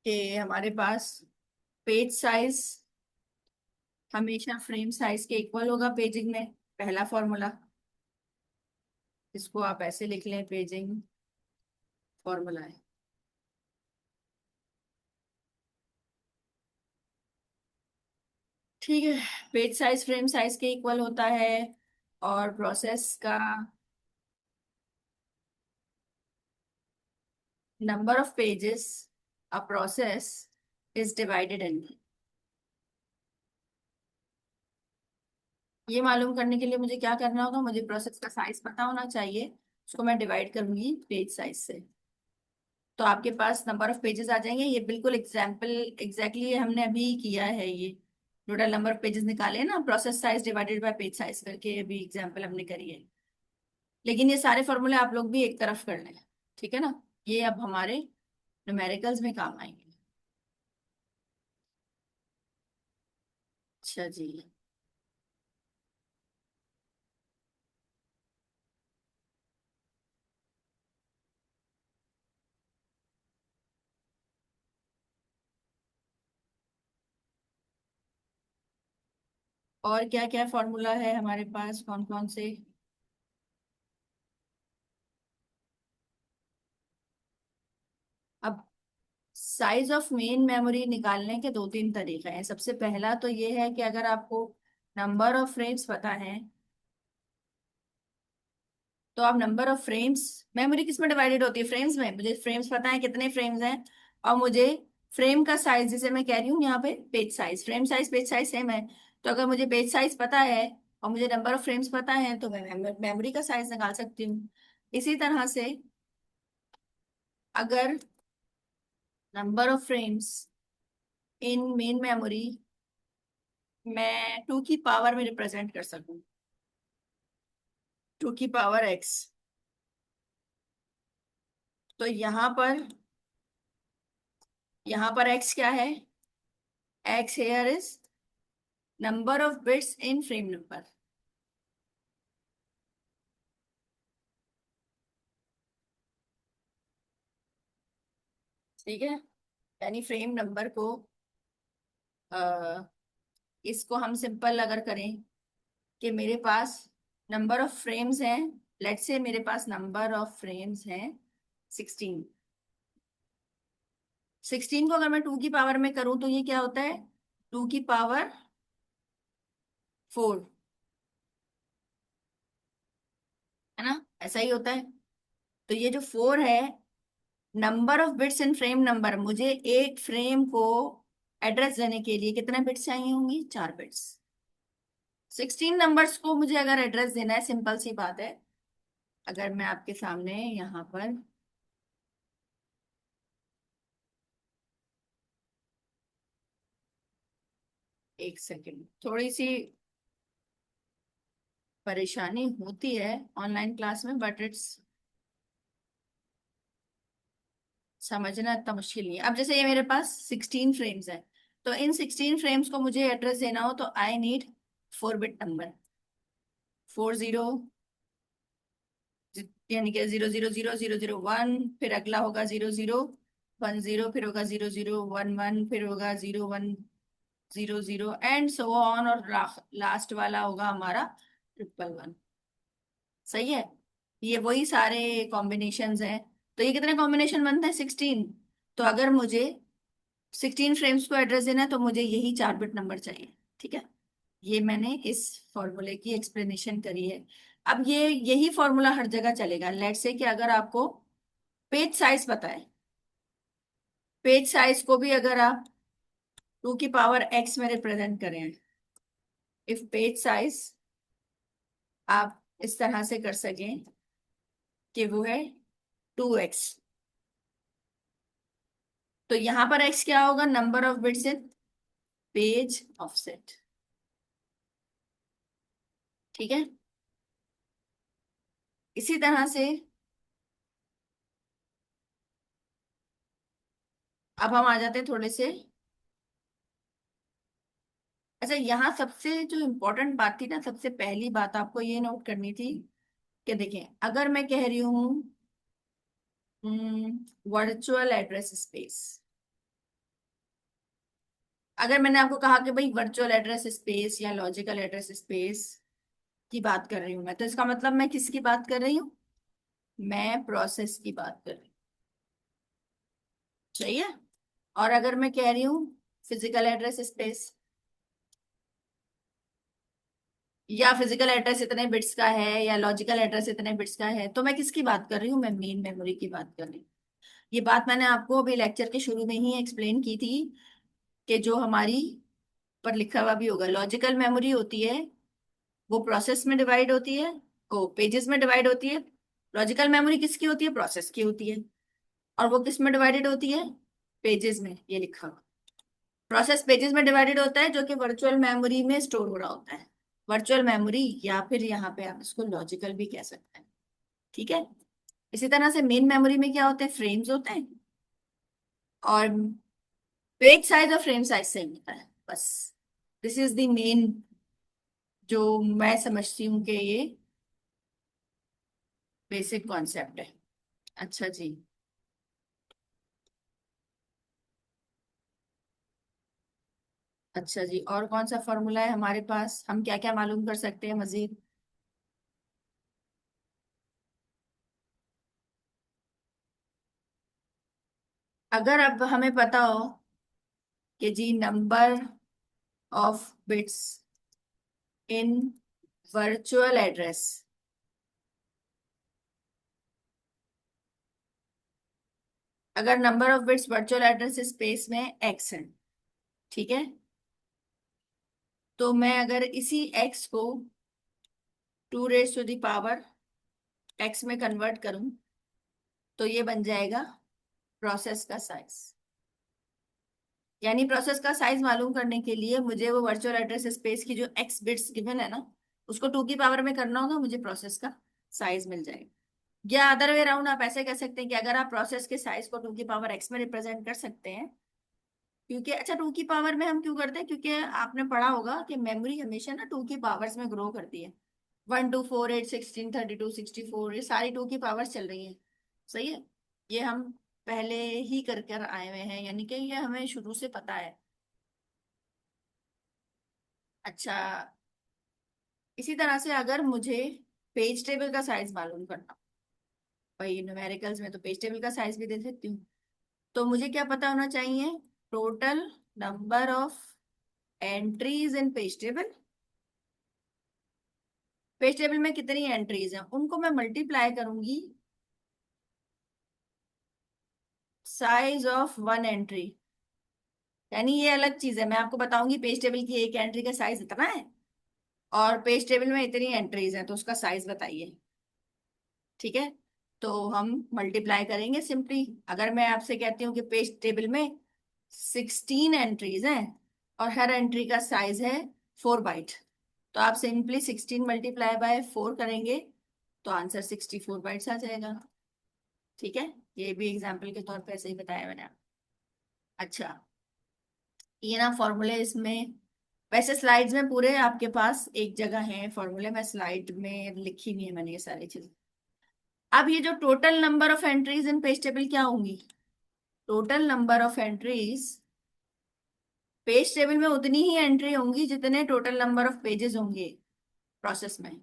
कि हमारे पास page size हमेशा फ्रेम साइज के इक्वल होगा पेजिंग में। पहला फॉर्मूला, इसको आप ऐसे लिख लें, पेजिंग फॉर्मूला है। ठीक है, पेज साइज फ्रेम साइज के इक्वल होता है। और प्रोसेस का number of pages a process is divided in, ये मालूम करने के लिए मुझे क्या करना होगा, मुझे प्रोसेस का साइज पता होना चाहिए। उसको मैं डिवाइड करूंगी पेज साइज से, तो आपके पास नंबर ऑफ पेजेस आ जाएंगे। ये बिल्कुल एग्जाम्पल एग्जैक्टली हमने अभी किया है। ये टोटल नंबर ऑफ पेजेस निकाले ना, process size divided by page size करके अभी एग्जाम्पल हमने करी है। लेकिन ये सारे फॉर्मूले आप लोग भी एक तरफ कर लें, ठीक है ना। ये अब हमारे न्यूमेरिकल्स में काम आएंगे। अच्छा जी। और क्या क्या फॉर्मूला है हमारे पास, कौन कौन से। अब साइज ऑफ मेन मेमोरी निकालने के दो तीन तरीके हैं। सबसे पहला तो ये है कि अगर आपको नंबर ऑफ फ्रेम्स पता है, तो आप नंबर ऑफ फ्रेम्स, मेमोरी किस में डिवाइडेड होती है, फ्रेम्स में। मुझे फ्रेम्स पता है कितने फ्रेम्स हैं, और मुझे फ्रेम का साइज, जिसे मैं कह रही हूँ यहाँ पे page size, frame size page size same है। तो अगर मुझे पेज साइज पता है और मुझे नंबर ऑफ फ्रेम्स पता है, तो मैं मेमोरी का साइज निकाल सकती हूँ। इसी तरह से अगर number of frames in main memory मैं 2 की पावर में रिप्रेजेंट कर सकूं, 2 की पावर एक्स, तो यहाँ पर एक्स क्या है, x here is number of bits in frame number. ठीक है, यानी फ्रेम नंबर को इसको हम सिंपल अगर करें कि मेरे पास नंबर ऑफ फ्रेम्स हैं, लेट्स से मेरे पास नंबर ऑफ फ्रेम्स हैं 16। 16 को अगर मैं 2 की पावर में करूं तो ये क्या होता है, 2 की पावर 4, है ना, ऐसा ही होता है। तो ये जो 4 है, number of bits in frame number, मुझे एक फ्रेम को एड्रेस देने के लिए कितने बिट्स चाहिए होंगी, 4 बिट्स। 16 नंबर्स को मुझे अगर एड्रेस देना है, सिंपल सी बात है। अगर मैं आपके सामने यहाँ पर, एक सेकेंड, थोड़ी सी परेशानी होती है ऑनलाइन क्लास में, बट इट्स समझना इतना मुश्किल नहीं है। अब जैसे ये मेरे पास 16 फ्रेम्स है, तो इन 16 फ्रेम्स को मुझे एड्रेस देना हो तो आई नीड 4 बिट नंबर। 40, यानी कि 0 0 0 0 0 0 1, फिर अगला होगा 0 0 1 0, फिर होगा 0 0 1 1, फिर होगा 0 1 0 0 एंड सो ऑन, और लास्ट वाला होगा हमारा 1 1 1। सही है, ये वही सारे कॉम्बिनेशंस हैं। तो ये कितने कॉम्बिनेशन बनते हैं, 16। तो अगर मुझे 16 फ्रेम्स को एड्रेस देना है तो मुझे यही 4 बिट नंबर चाहिए। ठीक है, ये मैंने इस फॉर्मूले की एक्सप्लेनेशन करी है। अब ये यही फॉर्मूला हर जगह चलेगा। लेट्स से कि अगर आपको पेज साइज पता है, पेज साइज को भी अगर आप 2 की पावर एक्स में रिप्रेजेंट करें, इफ पेज साइज आप इस तरह से कर सकें कि वो है 2x, तो यहां पर x क्या होगा, number of bits in page offset. ठीक है, इसी तरह से अब हम आ जाते हैं थोड़े से। अच्छा, यहाँ सबसे जो इम्पोर्टेंट बात थी ना, सबसे पहली बात आपको ये नोट करनी थी कि देखें, अगर मैं कह रही हूँ वर्चुअल एड्रेस स्पेस, अगर मैंने आपको कहा कि भाई वर्चुअल एड्रेस स्पेस या लॉजिकल एड्रेस स्पेस की बात कर रही हूँ मैं, तो इसका मतलब मैं किसकी बात कर रही हूँ? मैं प्रोसेस की बात कर रही हूँ। सही है। और अगर मैं कह रही हूँ फिजिकल एड्रेस स्पेस, या फिजिकल एड्रेस इतने बिट्स का है या लॉजिकल एड्रेस इतने बिट्स का है, तो मैं किसकी बात कर रही हूँ? मैं मेन मेमोरी की बात कर रही हूँ। ये बात मैंने आपको अभी लेक्चर के शुरू में ही एक्सप्लेन की थी कि जो हमारी पर लिखा हुआ भी होगा, लॉजिकल मेमोरी होती है वो प्रोसेस में डिवाइड होती है, वो पेजेस में डिवाइड होती है। लॉजिकल मेमोरी किसकी होती है? प्रोसेस की होती है। और वो किस में डिवाइडेड होती है? पेजेस में, ये लिखा हुआ। प्रोसेस पेजेस में डिवाइडेड होता है, जो कि वर्चुअल मेमोरी में स्टोर हो रहा होता है। वर्चुअल मेमोरी, या फिर यहाँ पे आप इसको लॉजिकल भी कह सकते हैं। ठीक है। इसी तरह से मेन मेमोरी में क्या होते हैं? फ्रेम्स होते हैं। और पेज साइज और फ्रेम साइज सेम होता है बस। दिस इज द मेन, जो मैं समझती हूँ कि ये बेसिक कॉन्सेप्ट है। अच्छा जी। अच्छा जी, और कौन सा फॉर्मूला है हमारे पास? हम क्या क्या मालूम कर सकते हैं मजीद? अगर अब हमें पता हो कि जी number of bits in virtual address, अगर number of bits virtual address space में एक्स है, ठीक है, तो मैं अगर इसी एक्स को 2 raised to the power x में कन्वर्ट करूं, तो ये बन जाएगा प्रोसेस का साइज। यानी प्रोसेस का साइज मालूम करने के लिए मुझे वो वर्चुअल एड्रेस स्पेस की जो एक्स बिट्स गिवन है ना, उसको 2 की पावर में करना होगा, मुझे प्रोसेस का साइज मिल जाएगा। या अदर वे अराउंड आप ऐसे कह सकते हैं कि अगर आप प्रोसेस के साइज को 2 की पावर एक्स में रिप्रेजेंट कर सकते हैं, क्योंकि अच्छा 2 की पावर में हम क्यों करते हैं? क्योंकि आपने पढ़ा होगा कि मेमोरी हमेशा ना 2 की पावर्स में ग्रो करती है। 1 2 4 8 16 32 64, ये सारी 2 की पावर्स चल रही है। सही है। ये हम पहले ही कर कर आए हुए हैं, यानी कि ये हमें शुरू से पता है। अच्छा, इसी तरह से अगर मुझे पेज टेबल का साइज मालूम करना, भाई न्यूमेरिकल्स में तो पेज टेबल का साइज भी दे सकती हूँ, तो मुझे क्या पता होना चाहिए? Total number of entries in page table. Page table में कितनी एंट्रीज हैं उनको मैं मल्टीप्लाई करूंगी साइज ऑफ वन एंट्री। यानी ये अलग चीज है, मैं आपको बताऊंगी पेज टेबल की एक एंट्री का साइज इतना है, और पेज टेबल में इतनी एंट्रीज हैं तो उसका साइज बताइए। ठीक है। तो हम मल्टीप्लाई करेंगे सिंपली। अगर मैं आपसे कहती हूँ कि पेज टेबल में 16 एंट्रीज हैं और हर एंट्री का साइज है 4 बाइट, तो आप सिंपली 16 × 4 करेंगे तो आंसर 64 बाइट्स आ जाएगा। ठीक है। ये भी एग्जाम्पल के तौर पे ऐसे ही बताया मैंने आपको। अच्छा, ये ना फॉर्मूले इसमें, वैसे स्लाइड्स में पूरे आपके पास एक जगह है फॉर्मूले, मैं स्लाइड में लिखी हुई है मैंने ये सारी चीजें। अब ये जो total number of entries in page table क्या होंगी? Total number of entries page table में उतनी ही एंट्री होंगी जितने टोटल नंबर ऑफ पेजेस होंगे प्रोसेस में।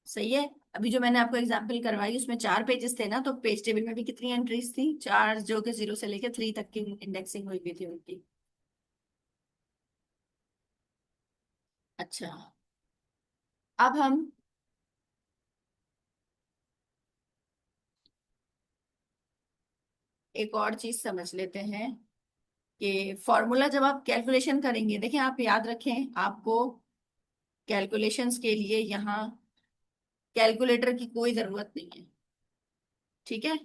सही है। अभी जो मैंने आपको एग्जांपल करवाई उसमें 4 पेजेस थे ना, तो पेज टेबल में भी कितनी एंट्रीज थी? 4, जो कि 0 से लेकर 3 तक की इंडेक्सिंग हुई भी थी उनकी। अच्छा, अब हम एक और चीज समझ लेते हैं कि फॉर्मूला जब आप कैलकुलेशन करेंगे, देखिए आप याद रखें, आपको कैलकुलेशंस के लिए यहाँ कैलकुलेटर की कोई जरूरत नहीं है। ठीक है।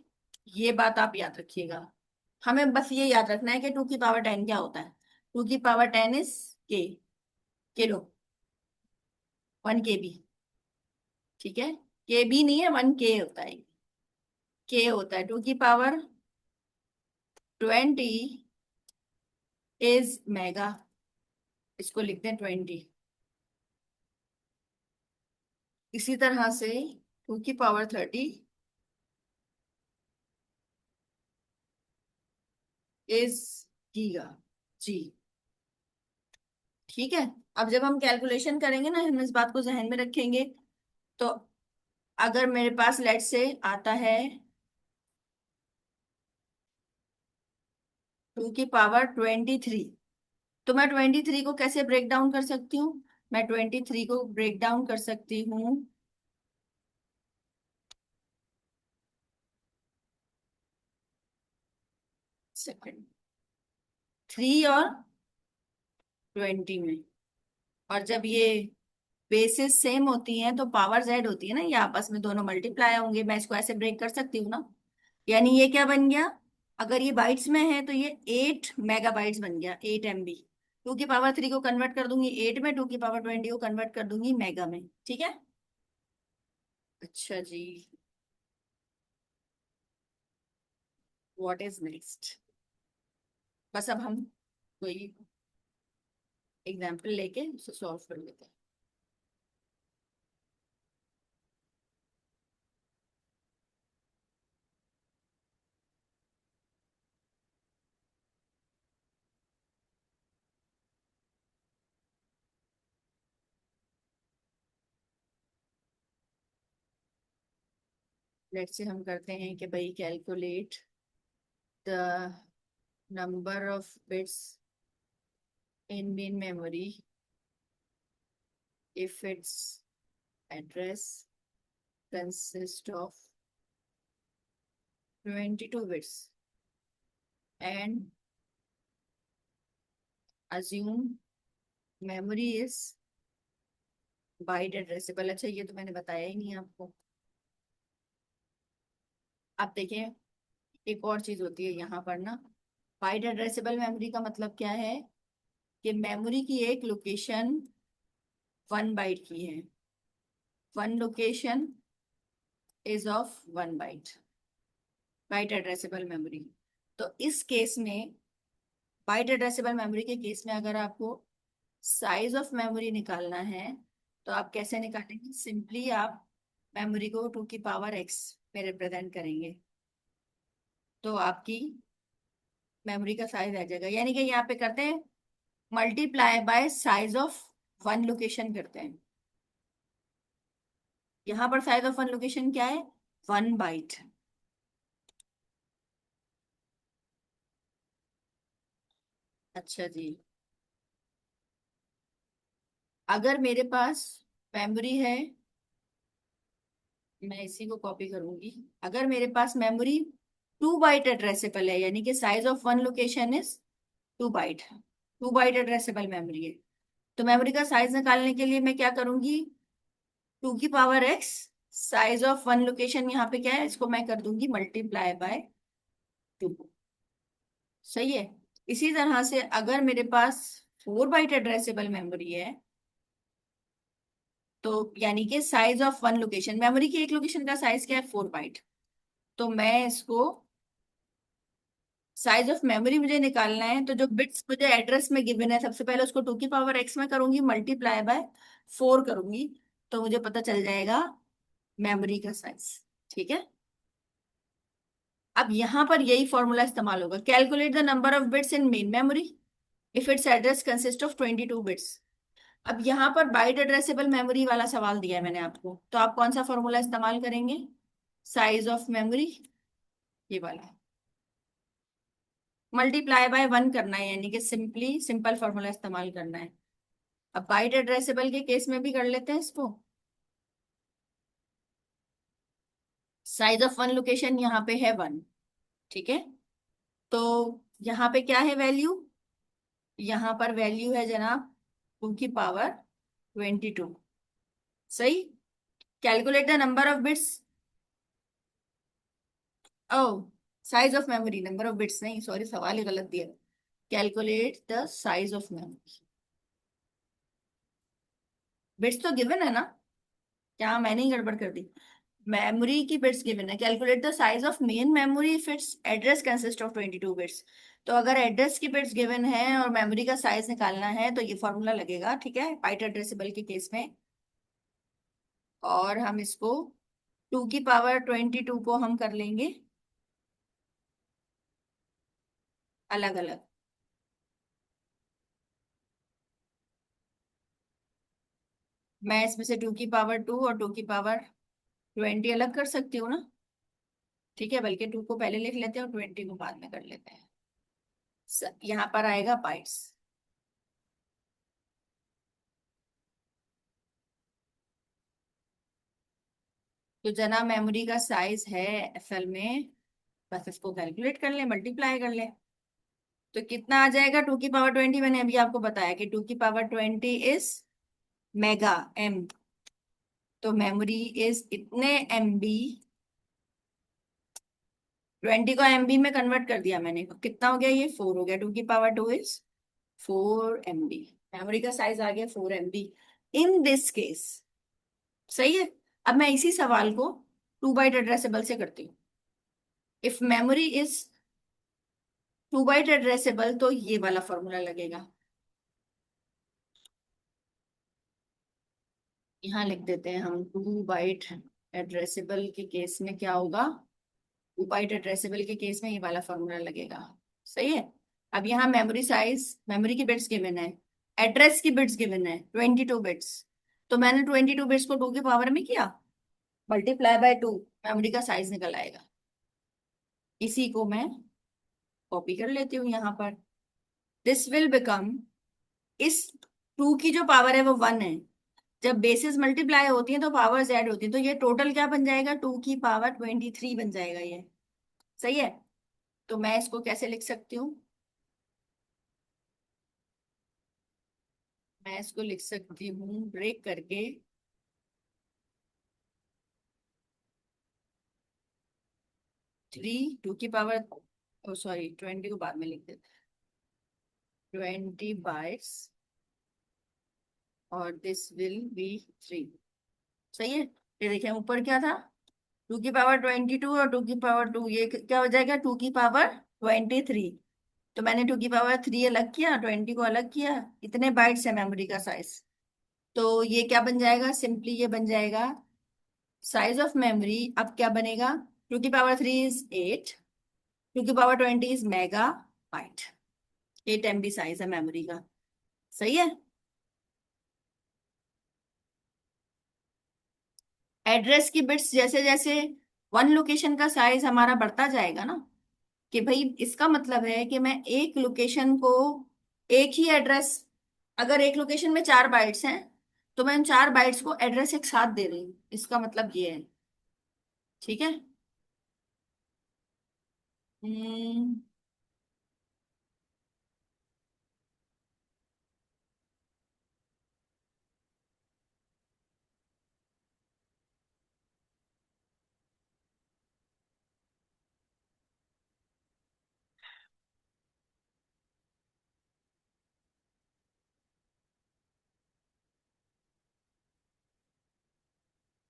ये बात आप याद रखिएगा। हमें बस ये याद रखना है कि 2 की पावर 10 क्या होता है। 2 की पावर 10 इज के, किलो, 1 KB। ठीक है। के बी नहीं है, 1 K होता है। के होता है 2 की पावर 20 इज मेगा, इसको लिखते हैं 20। इसी तरह से 2 की पावर 30 इज गीगा। जी। ठीक है। अब जब हम कैलकुलेशन करेंगे ना, हम इस बात को जहन में रखेंगे। तो अगर मेरे पास लेट से आता है 2 की पावर 23, तो मैं 23 को कैसे ब्रेक डाउन कर सकती हूँ? मैं 23 को ब्रेक डाउन कर सकती हूँ। सेकंड, 3 और 20 में। और जब ये बेसिस सेम होती हैं तो पावर जेड होती है ना, ये आपस में दोनों मल्टीप्लाई होंगे। मैं इसको ऐसे ब्रेक कर सकती हूँ ना। यानी ये क्या बन गया? अगर ये बाइट्स में है तो ये 8 मेगाबाइट्स बन गया, 8 MB। 2 की पावर 3 को कन्वर्ट कर दूंगी 8 में, 2 की पावर 20 को कन्वर्ट कर दूंगी मेगा में। ठीक है। अच्छा जी। What is next? बस अब हम कोई एग्जाम्पल लेके उसे सॉल्व कर लेते हैं। लेट्स से हम करते हैं कि भाई calculate the number of bits in main memory if its address consists of 22 bits and assume memory is byte addressable। अच्छा, ये तो मैंने बताया ही नहीं आपको। आप देखें, एक और चीज होती है यहाँ पर ना। बाइट एड्रेसेबल मेमोरी का मतलब क्या है? कि मेमोरी की एक लोकेशन 1 बाइट की है। One location is of 1 byte, byte addressable memory. तो इस केस में, बाइट एड्रेसेबल मेमोरी के केस में, अगर आपको साइज ऑफ मेमोरी निकालना है तो आप कैसे निकालेंगे? सिंपली आप मेमोरी को 2 की पावर x में रिप्रेजेंट करेंगे, तो आपकी मेमोरी का साइज आ जाएगा। यानी कि यहाँ पे करते हैं multiply by size of one location करते हैं। यहाँ पर साइज ऑफ वन लोकेशन क्या है? 1 बाइट। अच्छा जी। अगर मेरे पास मेमोरी है, मैं इसी को कॉपी करूंगी। अगर मेरे पास मेमोरी 2 बाइट एड्रेसेबल है, यानी कि size of one location is 2 byte, 2 byte addressable memory है, तो मेमोरी का साइज निकालने के लिए मैं क्या करूंगी? 2 की power x, size of one location यहाँ पे क्या है, इसको मैं कर दूंगी मल्टीप्लाई बाय 2। सही है। इसी तरह से अगर मेरे पास 4 बाइट एड्रेसेबल मेमोरी है, तो यानी कि size of one location, memory की एक लोकेशन का साइज क्या है? 4 बाइट। तो मैं इसको, साइज ऑफ मेमोरी मुझे निकालना है, तो जो बिट्स मुझे एड्रेस में गिवन है, सबसे पहले उसको 2 की पावर x में करूंगी, मल्टीप्लाई बाय 4 करूंगी, तो मुझे पता चल जाएगा मेमोरी का साइज। ठीक है। अब यहां पर यही फॉर्मूला इस्तेमाल होगा। Calculate the number of bits in main memory if it's address consist of 22 bits. अब यहाँ पर बाइट एड्रेसेबल मेमोरी वाला सवाल दिया है मैंने आपको, तो आप कौन सा फॉर्मूला इस्तेमाल करेंगे? साइज ऑफ मेमोरी, ये वाला मल्टीप्लाई बाय 1 करना है, यानी कि सिंपली सिंपल फॉर्मूला इस्तेमाल करना है। अब बाइट एड्रेसेबल के केस में भी कर लेते हैं इसको। साइज ऑफ वन लोकेशन यहाँ पे है 1। ठीक है। तो यहाँ पे क्या है वैल्यू? यहाँ पर वैल्यू है जनाब 2 की पावर 22। सही। Calculate the number of bits. Oh, size of memory, number of bits नहीं, सॉरी, सवाल ही गलत दिया। कैलकुलेट द साइज ऑफ मेमोरी। बिट्स तो गिवन है ना? क्या मैंने ही गड़बड़ कर दी? मेमोरी की बिट्स गिवन है। Calculate the size of main memory if it's address consist of 22 bits. तो अगर एड्रेस की बिट्स गिवन है और मेमोरी का साइज निकालना है तो ये फॉर्मूला लगेगा। ठीक है, बाइट एड्रेसेबल के केस में। और हम इसको 2 की पावर 22 को हम कर लेंगे अलग अलग। मैं इसमें से 2 की पावर 2 और 2 की पावर 20 अलग कर सकती हूँ ना। ठीक है, बल्कि 2 को पहले लिख लेते हैं और 20 को बाद में कर लेते हैं। यहाँ पर आएगा बाइट्स। तो जना मेमोरी का साइज है असल में, बस इसको कैलकुलेट कर ले, मल्टीप्लाई कर ले। तो कितना आ जाएगा? 2 की पावर 20, मैंने अभी आपको बताया कि 2 की पावर 20 इज मेगा एम। तो मेमोरी इज इतने एमबी। 20 को एमबी में कन्वर्ट कर दिया मैंने, कितना हो गया? ये 4 हो गया। 2 की पावर 2 इज 4 MB। मेमोरी का साइज आ गया 4 MB इन दिस केस। सही है। अब मैं इसी सवाल को 2 बाइट एड्रेसेबल से करती हूँ। If memory is 2 byte addressable तो ये वाला फॉर्मूला लगेगा। यहाँ लिख देते हैं हम, 2 बाइट एड्रेसेबल के केस में क्या होगा? 2 बाइट एड्रेसेबल के केस में ये वाला फॉर्मूला लगेगा। सही है। अब यहाँ मेमोरी साइज, मेमोरी की बिट्स गिवन है, एड्रेस की बिट्स गिवन है 22 बिट्स। तो मैंने 22 बिट्स को 2 की पावर में किया, मल्टीप्लाई बाय 2, मेमोरी का साइज निकल आएगा। इसी को मैं कॉपी कर लेती हूँ यहाँ पर। दिस विल बिकम, इस 2 की जो पावर है वो 1 है। जब बेसिस मल्टीप्लाई होती है तो पावर्स ऐड होती है, तो ये टोटल क्या बन जाएगा? 2 की पावर 23 बन जाएगा ये। सही है। तो मैं इसको कैसे लिख सकती हूँ? मैं इसको लिख सकती हूँ ब्रेक करके, 3 2 की पावर, सॉरी 20 को बाद में लिख देते, 20 बाइट्स और दिस विल बी 3। सही है। ये देखिए ऊपर क्या था? 2 की पावर 22 और 2 की पावर 2, ये क्या हो जाएगा? 2 की पावर 23। तो मैंने 2 की पावर 3 अलग किया, 20 को अलग किया। इतने बाइट्स है मेमोरी का साइज। तो ये क्या बन जाएगा? सिंपली ये बन जाएगा साइज ऑफ मेमोरी। अब क्या बनेगा? 2 की पावर 3 इज 8, 2 की power 20 is mega bite. 8 MB size है मेमोरी का। सही है। एड्रेस की बिट्स जैसे जैसे वन लोकेशन का साइज हमारा बढ़ता जाएगा ना, कि भाई इसका मतलब है कि मैं एक लोकेशन को, एक ही एड्रेस, अगर एक लोकेशन में 4 बाइट्स हैं तो मैं उन 4 बाइट्स को एड्रेस एक साथ दे रही हूँ, इसका मतलब ये है। ठीक है।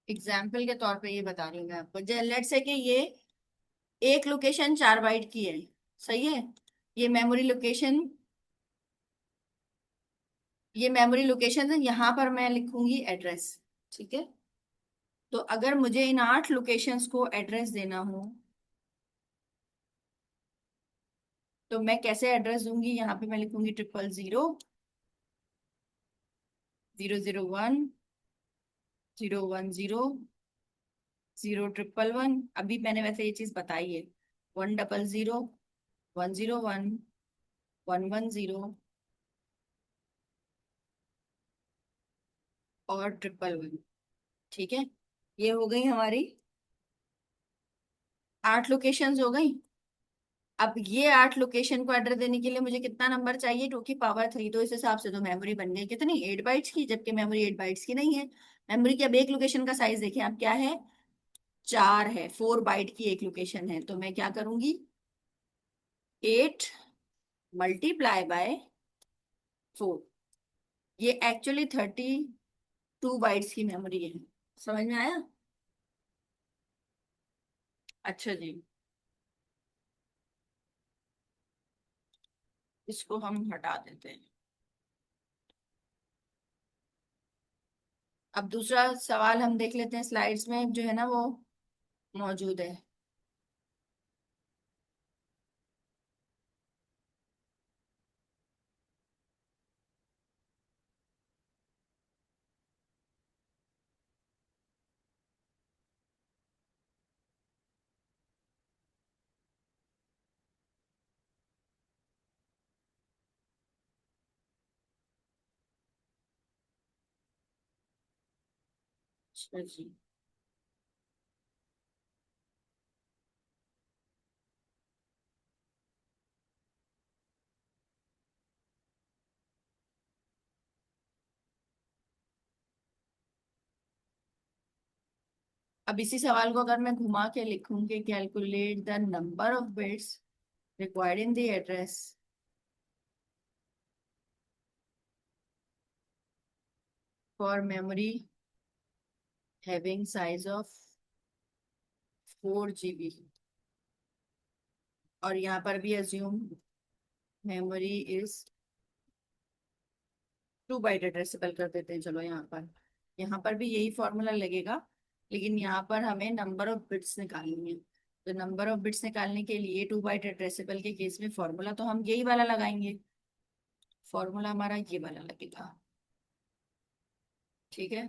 एग्जाम्पल के तौर पे ये बता रही हूँ मैं आपको, लेट्स से कि ये एक लोकेशन 4 बाइट की है। सही है। ये मेमोरी लोकेशन, ये मेमोरी लोकेशन है, यहाँ पर मैं लिखूंगी एड्रेस। ठीक है। तो अगर मुझे इन 8 लोकेशंस को एड्रेस देना हो तो मैं कैसे एड्रेस दूंगी? यहाँ पे मैं लिखूंगी 000, 001, 010, 011। अभी मैंने वैसे ये चीज बताई है। 100, 101, 110 और 111। ठीक है। ये हो गई हमारी 8 लोकेशंस हो गई। अब ये 8 लोकेशन को एड्रेस देने के लिए मुझे कितना नंबर चाहिए? 2 की पावर 3। तो इस हिसाब से तो मेमोरी बन गई कितनी? 8 बाइट्स की, जबकि मेमोरी 8 बाइट्स की नहीं है। मेमोरी की अब एक लोकेशन का साइज देखें आप, क्या है? 4 है। 4 बाइट की एक लोकेशन है, तो मैं क्या करूंगी? 8 × 4। ये एक्चुअली 32 बाइट्स की मेमोरी है। समझ में आया? अच्छा जी। इसको हम हटा देते हैं। अब दूसरा सवाल हम देख लेते हैं, स्लाइड्स में जो है ना वो मौजूद है। अच्छा जी। अब इसी सवाल को अगर मैं घुमा के लिखूंगी, calculate the number of bits required in the address for memory having size of 4 GB, और यहाँ पर भी assume memory is 2 byte addressable कर देते हैं। चलो यहाँ पर भी यही फॉर्मूला लगेगा, लेकिन यहाँ पर हमें नंबर ऑफ बिट्स निकालनी है। तो नंबर ऑफ बिट्स निकालने के लिए 2 बाइट एड्रेसेबल के केस में फॉर्मूला तो हम यही वाला लगाएंगे। फॉर्मूला हमारा ये वाला लगेगा। ठीक है।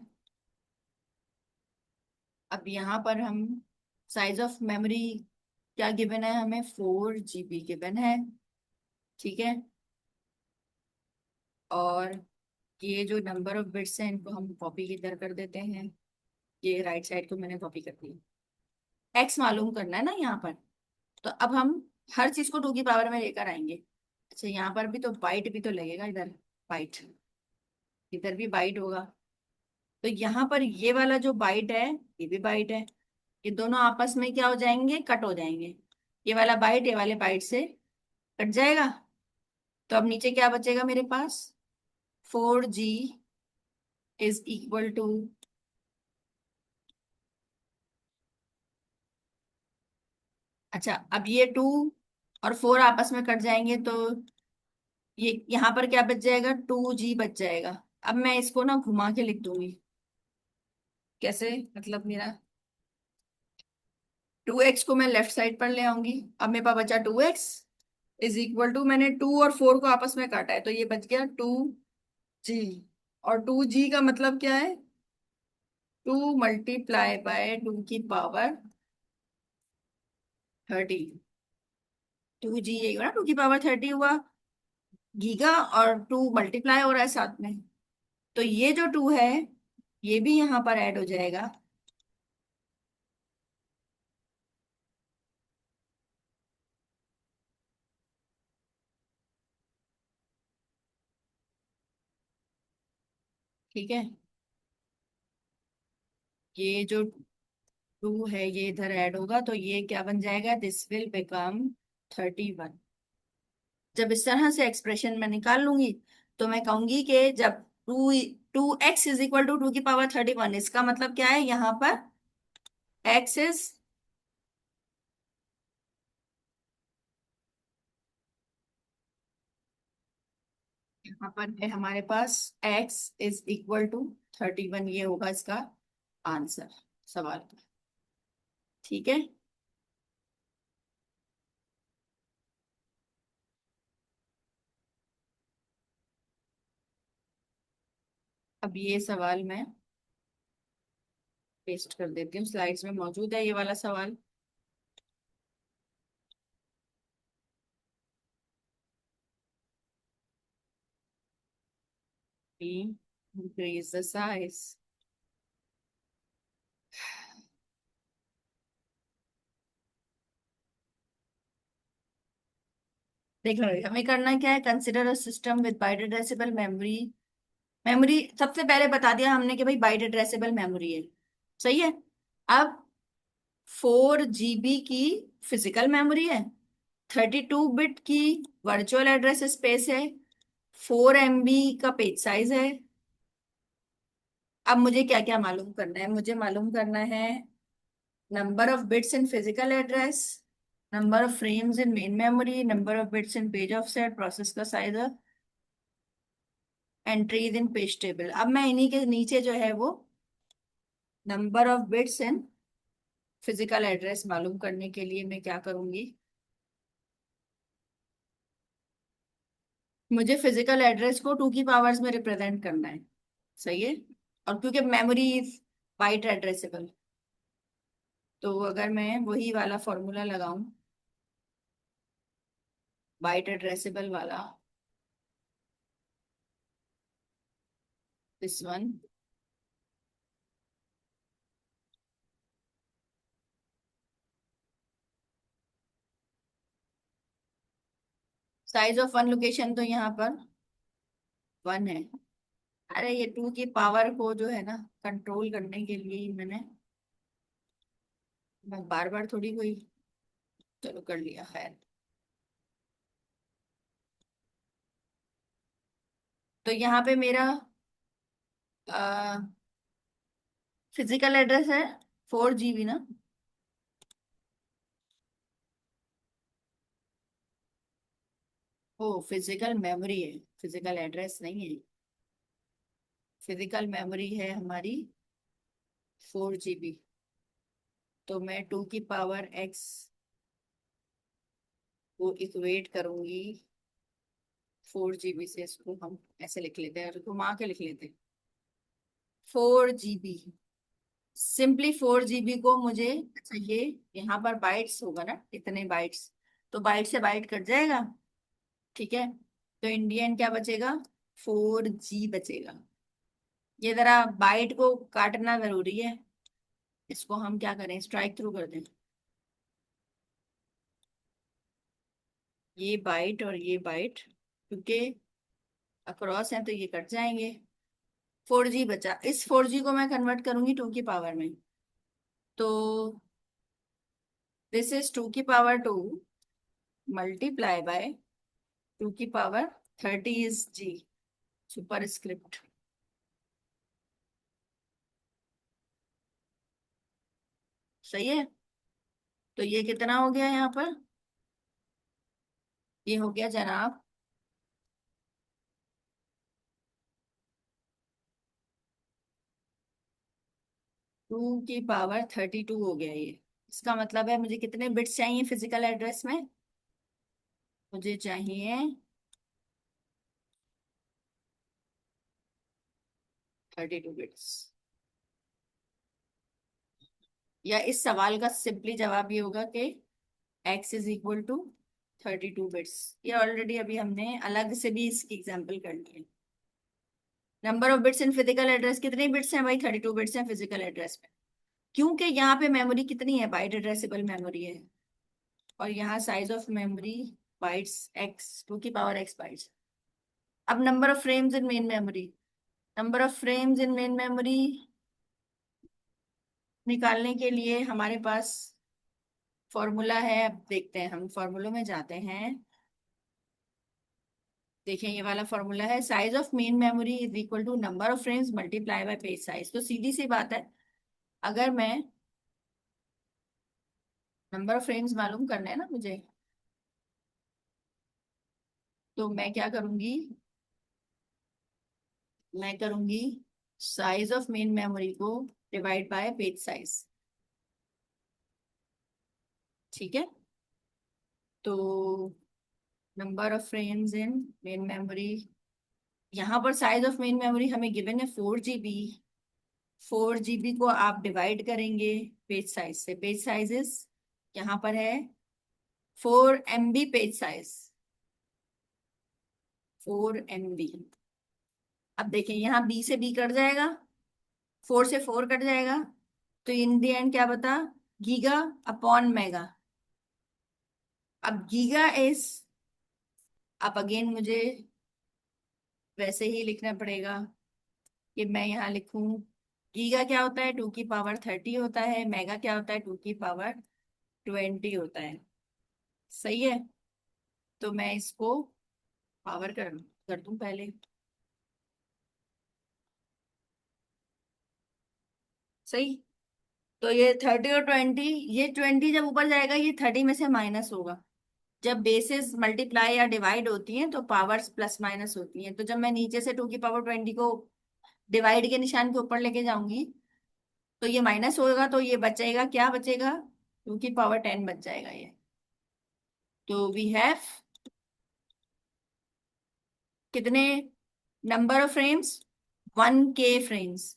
अब यहाँ पर हम साइज ऑफ मेमोरी क्या गिवन है, हमें 4 GB गिवन है। ठीक है। और ये जो नंबर ऑफ बिट्स हैं इनको हम कॉपी इधर कर देते हैं। ये राइट साइड को मैंने कॉपी कर दी। एक्स मालूम करना है ना यहाँ पर, तो अब हम हर चीज को 2 की पावर में लेकर आएंगे। अच्छा, यहाँ पर भी तो बाइट भी तो लगेगा इधर। बाइट, इधर भी बाइट होगा। तो यहाँ पर ये वाला जो बाइट है, ये भी बाइट है। ये दोनों आपस में क्या हो जाएंगे, कट हो जाएंगे। ये वाला बाइट ये वाले बाइट से कट जाएगा। तो अब नीचे क्या बचेगा मेरे पास, 4G इज इक्वल टू, अच्छा अब ये 2 और 4 आपस में कट जाएंगे, तो ये यहाँ पर क्या बच जाएगा, 2G बच जाएगा। अब मैं इसको ना घुमा के लिख दूंगी। कैसे, मतलब मेरा 2x को मैं लेफ्ट साइड पर ले आऊंगी। अब मेरे पास बचा 2x इज इक्वल टू, मैंने 2 और 4 को आपस में काटा है तो ये बच गया 2G। और 2G का मतलब क्या है, 2 × 10⁻30। 2G यही हुआ ना, 2 की पावर 30 हुआ गीगा, और 2 मल्टीप्लाई हो रहा है साथ में। तो ये जो 2 है ये भी यहाँ पर ऐड हो जाएगा। ठीक है। ये जो 2 है ये इधर ऐड होगा, तो ये क्या बन जाएगा, दिस विल बिकम 31। जब इस तरह से एक्सप्रेशन मैं निकाल लूंगी, तो मैं कहूंगी कि जब 2x इज इक्वल टू 2 की पावर 31, इसका मतलब क्या है, यहाँ पर x इज, यहाँ पर है हमारे पास x इज इक्वल टू 31। ये होगा इसका आंसर सवाल का। ठीक है। अब ये सवाल मैं पेस्ट कर देती हूँ, स्लाइड्स में मौजूद है ये वाला सवाल। Increase the size। देख लो, हमें करना क्या है, consider a system with byte addressable memory. Memory सबसे पहले बता दिया हमने कि भाई बाइट एड्रेसेबल मेमोरी है। सही है। अब 4 GB की फिजिकल मेमोरी है, 32 बिट की वर्चुअल एड्रेस स्पेस है, 4 MB का पेज साइज है। अब मुझे क्या क्या मालूम करना है, मुझे मालूम करना है number of bits in physical address, number of frames in main memory, number of bits in page offset, process का size, entries in page table. अब मैं इन्हीं के नीचे जो है वो number of bits in physical address मालूम करने के लिए मैं क्या करूंगी, मुझे फिजिकल एड्रेस को 2 की पावर्स में रिप्रेजेंट करना है। सही है। और क्योंकि मेमोरी इज बाइट एड्रेसेबल, तो अगर मैं वही वाला फॉर्मूला लगाऊं, बाइट एड्रेसेबल वाला, this one, size of one location तो यहाँ पर 1 है। अरे ये 2 की पावर को जो है ना कंट्रोल करने के लिए ही मैंने, मैं बार बार थोड़ी कोई, चलो कर लिया खैर। तो यहाँ पे मेरा फिजिकल एड्रेस है 4 GB ना। ओ फिजिकल मेमोरी है, फिजिकल एड्रेस नहीं है। फिजिकल मेमोरी है हमारी 4 GB। तो मैं 2 की पावर x को इक्वेट करूंगी 4 GB से। इसको हम ऐसे लिख लेते हैं और घुमा के लिख लेते हैं 4 GB। सिंपली 4 GB को मुझे, अच्छा ये यहाँ पर बाइट्स होगा ना, इतने बाइट्स, तो बाइट से बाइट कट जाएगा। ठीक है, तो इंडियन क्या बचेगा, 4G बचेगा। ये जरा बाइट को काटना जरूरी है, इसको हम क्या करें, स्ट्राइक थ्रू कर दें। ये बाइट और ये बाइट क्योंकि अक्रॉस है तो ये कट जाएंगे। 4G बचा, इस 4G को मैं कन्वर्ट करूंगी 2 की पावर में। तो दिस इज 2 की पावर 2 मल्टीप्लाई बाय 2 की power 30 is G super script. सही है। तो ये कितना हो गया यहाँ पर, ये हो गया जनाब 2 की पावर 32 हो गया ये। इसका मतलब है मुझे कितने बिट्स चाहिए फिजिकल एड्रेस में, मुझे चाहिए 32 बिट्स। या इस सवाल का सिंपली जवाब ये होगा कि x = 32 बिट्स। ये ऑलरेडी अभी हमने अलग से भी इसकी एग्जांपल कर ली है। Number of bits in physical address, कितने बिट्स हैं भाई, 32 बिट्स हैं फिजिकल एड्रेस में। क्योंकि यहाँ पे मेमोरी कितनी है, बाइट एड्रेसेबल मेमोरी है। और यहाँ size of memory bytes x, 2 की पावर x बाइट्स। अब number of frames in main memory, number of frames in main memory निकालने के लिए हमारे पास फॉर्मूला है। अब देखते हैं, हम फॉर्मूलों में जाते हैं। देखिए ये वाला फॉर्मूला है, size of main memory is equal to number of frames multiply by page size. तो सीधी सी बात है, अगर मैं नंबर ऑफ फ्रेम्स मालूम करना है ना मुझे, तो मैं क्या करूंगी, मैं करूंगी साइज ऑफ मेन मेमोरी को डिवाइड बाय पेज साइज। ठीक है, तो number of frames in main memory, यहाँ पर साइज ऑफ मेन मेमोरी हमें गिवन है 4 GB। 4 GB को आप डिवाइड करेंगे पेज साइज से, पेज साइजेस यहाँ पर है 4 MB पेज साइज, 4 MB। अब देखिए यहाँ बी से बी कट जाएगा, 4 से 4 कट जाएगा, तो इन दी एंड क्या बता, गीगा अपॉन मेगा। अब गीगा इज, अब अगेन मुझे वैसे ही लिखना पड़ेगा कि मैं यहाँ लिखूं, गीगा क्या होता है, 2 की पावर 30 होता है, मेगा क्या होता है, 2 की पावर 20 होता है। सही है, तो मैं इसको पावर कर दूं पहले। सही, तो ये 30 और 20, ये 20 जब ऊपर जाएगा ये 30 में से माइनस होगा। जब बेसिस मल्टीप्लाई या डिवाइड होती हैं तो पावर्स प्लस माइनस होती हैं, तो जब मैं नीचे से 2 की पावर 20 को डिवाइड के निशान के ऊपर लेके जाऊंगी तो ये माइनस होगा, तो ये बचेगा, क्या बचेगा, 2 की पावर 10 बच जाएगा ये। तो वी हैव कितने number of frames, 1K frames.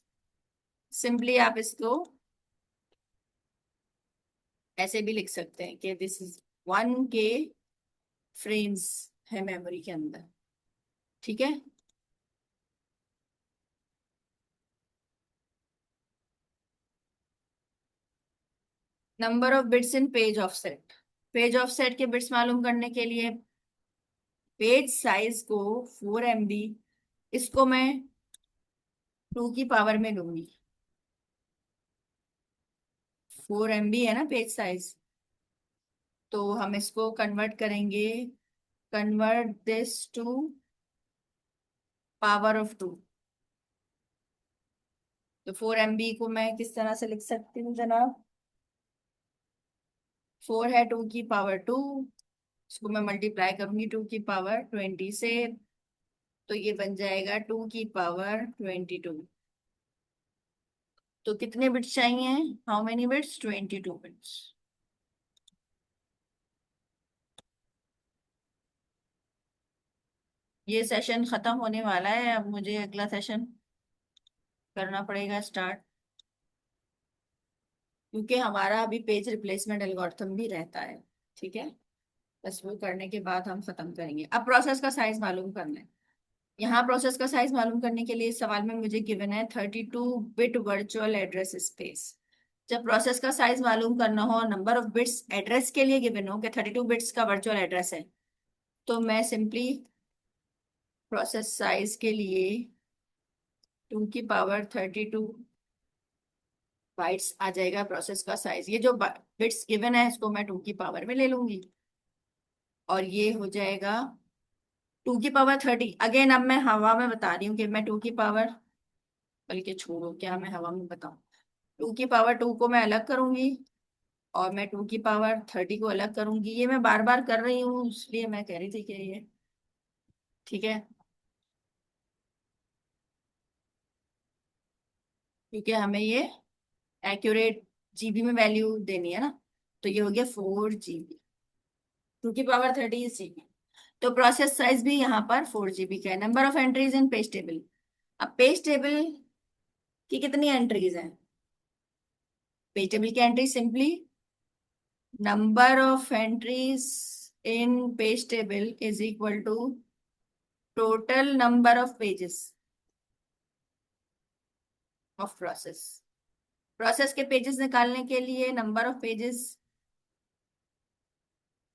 Simply आप इसको ऐसे भी लिख सकते हैं कि दिस इज 1K फ्रेम्स है मेमोरी के अंदर। ठीक है, number of bits in page offset, page offset के बिट्स मालूम करने के लिए पेज साइज को 4 MB, इसको मैं 2 की पावर में लूंगी। 4 MB है ना पेज साइज, तो हम इसको कन्वर्ट करेंगे, convert this to power of 2। तो 4 MB को मैं किस तरह से लिख सकती हूँ जनाब? 4 है 2 की पावर 2, इसको मैं मल्टीप्लाई करूंगी 2 की पावर 20 से, तो ये बन जाएगा 2 की पावर 22। तो कितने बिट्स चाहिए? How many bits? 22 बिट्स। ये सेशन खत्म होने वाला है, अब मुझे अगला सेशन करना पड़ेगा स्टार्ट, क्योंकि हमारा अभी पेज रिप्लेसमेंट एल्गोरिथम भी रहता है। ठीक है, बस वो करने के बाद हम खत्म करेंगे। अब प्रोसेस का साइज मालूम करना है। यहाँ प्रोसेस का साइज मालूम करने के लिए इस सवाल में मुझे गिवन है 32 बिट वर्चुअल एड्रेस स्पेस। जब प्रोसेस का साइज मालूम करना हो, नंबर ऑफ बिट्स एड्रेस के लिए गिवन हो कि 32 बिट्स का वर्चुअल एड्रेस है, तो मैं सिंपली प्रोसेस साइज के लिए 2 की पावर 32 बाइट्स आ जाएगा प्रोसेस का साइज। ये जो बिट्स गिवन है इसको मैं 2 की पावर में ले लूंगी, और ये हो जाएगा 2 की पावर 30। अगेन अब मैं हवा में बता रही हूँ कि मैं 2 की पावर, बल्कि छोड़ो क्या मैं हवा में बताऊं, 2 की पावर 2 को मैं अलग करूंगी, और मैं 2 की पावर 30 को अलग करूंगी। ये मैं बार बार कर रही हूँ, इसलिए मैं कह रही थी कि ये ठीक है, क्योंकि हमें ये एक्यूरेट जीबी में वैल्यू देनी है ना। तो ये हो गया 4 GB, 2 की पावर 30 GB। तो प्रोसेस साइज भी यहाँ पर 4 GB का है। Number of entries in page table. अब पेज टेबल की कितनी एंट्रीज हैं? पेज टेबल की entry simply number of entries in page table is equal to total number of pages of process. Process के पेजेस निकालने के लिए, नंबर ऑफ पेजेस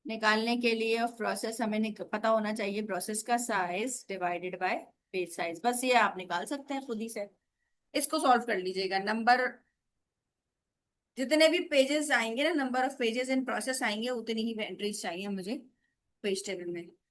निकालने के लिए ऑफ प्रोसेस, हमें पता होना चाहिए प्रोसेस का size divided by page size. बस ये आप निकाल सकते हैं खुद ही से। इसको सॉल्व कर लीजिएगा। नंबर, जितने भी पेजेस आएंगे ना, number of pages in process आएंगे, उतनी ही एंट्रीज चाहिए मुझे पेज टेबल में।